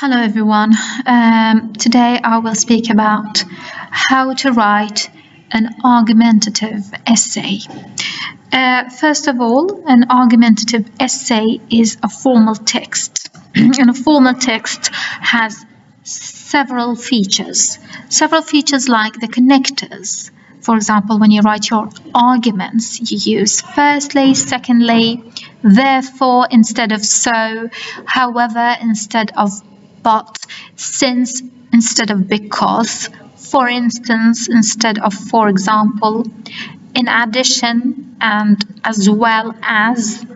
Hello everyone. Today I will speak about how to write an argumentative essay. First of all, an argumentative essay is a formal text. And a formal text has several features like the connectors. For example, when you write your arguments, you use firstly, secondly, therefore instead of so, however instead of but, since instead of because, for instance instead of for example, in addition and as well as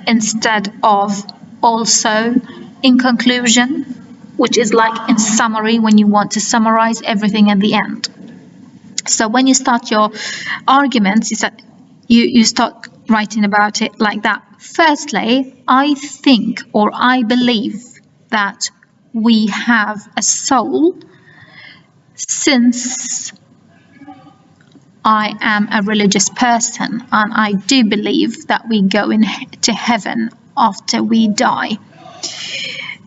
instead of also, in conclusion, which is like in summary when you want to summarize everything at the end. So when you start your arguments, you start writing about it like that. Firstly, I think or I believe that we have a soul, since I am a religious person and I do believe that we go into heaven after we die.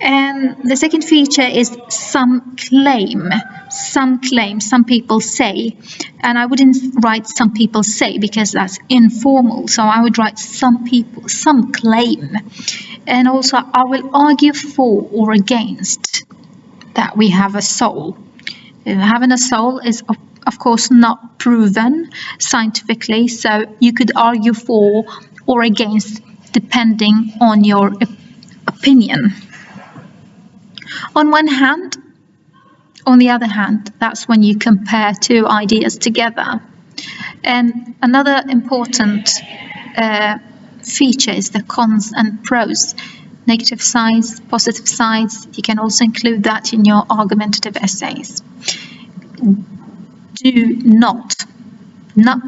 And the second feature is some claim, some people say, and I wouldn't write some people say because that's informal, so I would write some people, some claim. And also I will argue for or against that we have a soul. Having a soul is of course not proven scientifically, so you could argue for or against depending on your opinion. On one hand, on the other hand, that's when you compare two ideas together. And another important feature is the cons and pros, negative sides, positive sides. You can also include that in your argumentative essays. Do not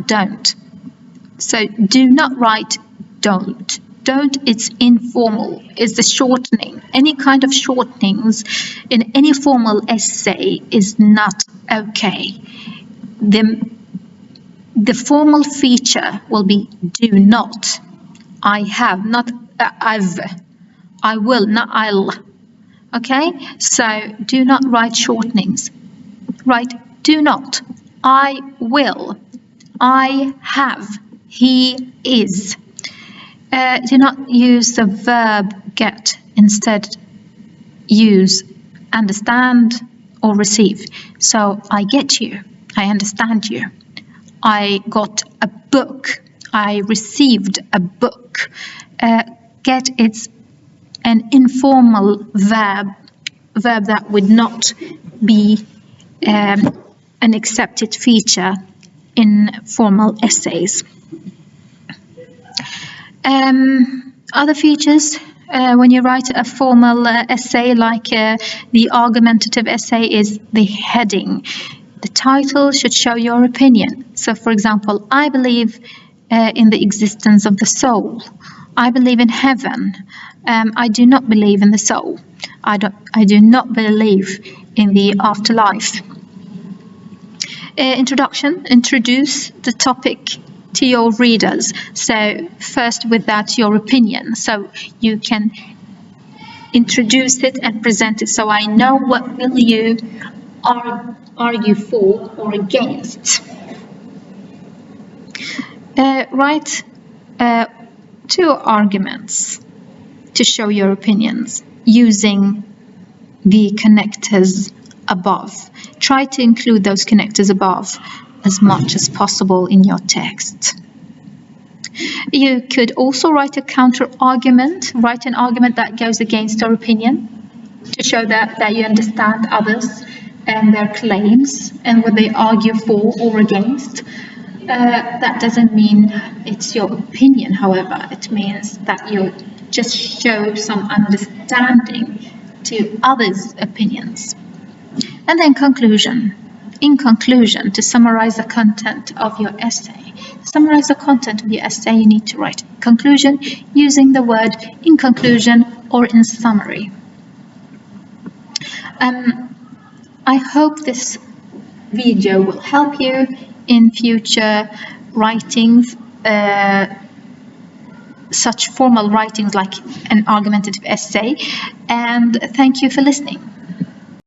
don't. So do not write don't. Don't, it's informal, it's the shortening. Any kind of shortenings in any formal essay is not okay. The formal feature will be do not. I have, not I've. I will, not I'll. Okay, so do not write shortenings. Write do not. I will. I have. He is. Do not use the verb get, instead use understand or receive. So I get you, I understand you. I got a book, I received a book. Get, it's an informal verb that would not be an accepted feature in formal essays. Other features when you write a formal essay like the argumentative essay is the heading. The title should show your opinion. So for example, I believe in the existence of the soul. I believe in heaven. I do not believe in the soul. I do not believe in the afterlife. Introduction, introduce the topic to your readers. So first with that, your opinion. So you can introduce it and present it so I know what will you argue for or against. Write 2 arguments to show your opinions using the connectors above. Try to include those connectors above as much as possible in your text. You could also write a counter argument, write an argument that goes against your opinion to show that you understand others and their claims and what they argue for or against. That doesn't mean it's your opinion, however, it means that you just show some understanding to others' opinions. And then conclusion. In conclusion, to summarize the content of your essay. To summarize the content of your essay, you need to write conclusion using the word in conclusion or in summary. I hope this video will help you in future writings, such formal writings like an argumentative essay, and thank you for listening.